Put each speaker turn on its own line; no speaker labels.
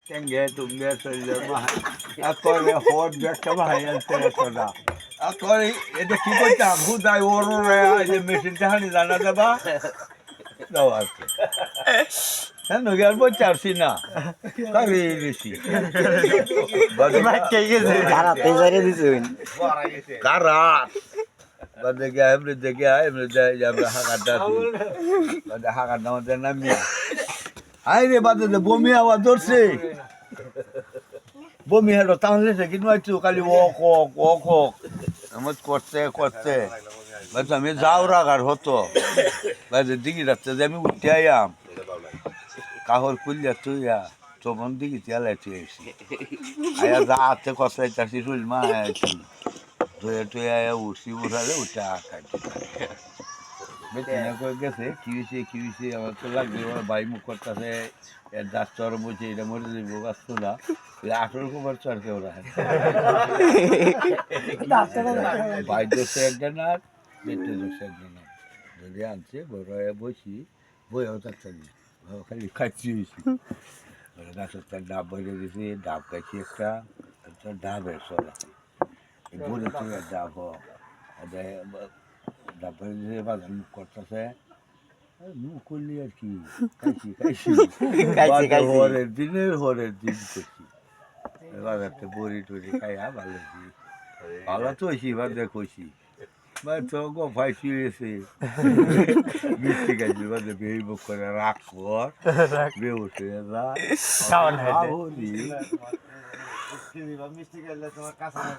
Tenge tunge söyle mahay. Akore hod bekka mahay antere toda. Akore এটা কি করতাম হুদাই ওরে যে মেশিন টাহানি জানা দেবা দাও আছে হ্যাঁ নগে আর বলতে পারছি না কারে বেশি
Cara, pensaria disso.
কারাত বাদে গিয়া এমনি যে আমরা হাঁকাটা বাদে হাঁকাটা আমাদের নামি আই রে বাদে বমি আওয়াজ ধরছে বমি হলো তাহলে কিন্তু একটু খালি ওক আমার করতে বাদে আমি যাও রাগার হতো বাদে দিঘি রাখতে যে আমি উঠতে আইয়াম কাহর খুললে তুইয়া তখন দিঘি তেলাই তুই এসি আয়া যা হাতে কষাইতাছি শুল মা ধুয়ে টুয়ে আয়া উঠছি উঠালে উঠে খাইতে বেতনা করে গেছে কি হয়েছে আমার তো লাগবে ওরা ভাই মুখ করতেছে এর দাঁত চর বলছে এটা মরে যাবো বাঁচতো না 18 কুমার চরকে ওরা ভাই দোষে একজন আর বেটে দোষে একজন আর যদি আনছে বড় বসি বইও থাকছে খালি খাচ্ছি হয়েছি গাছের ডাব বেড়ে দিয়েছি ডাব খাইছি একটা ডাবের সরা বলে থেকে ডাব ডাব বেড়ে দিয়েছে বাজার মুখ করতেছে মুখ করলি আর কি খাইছি হরের দিন করছি এবার একটা বড়ি টড়ি খাইয়া ভালো ভালো তো হয়েছি এবার দেখছি তো গো ফাইসি হয়েছে মিষ্টি খাইছি এবার বেই বুক করে রাখ কর বেউসে মিষ্টি খাইলে তোমার কাছে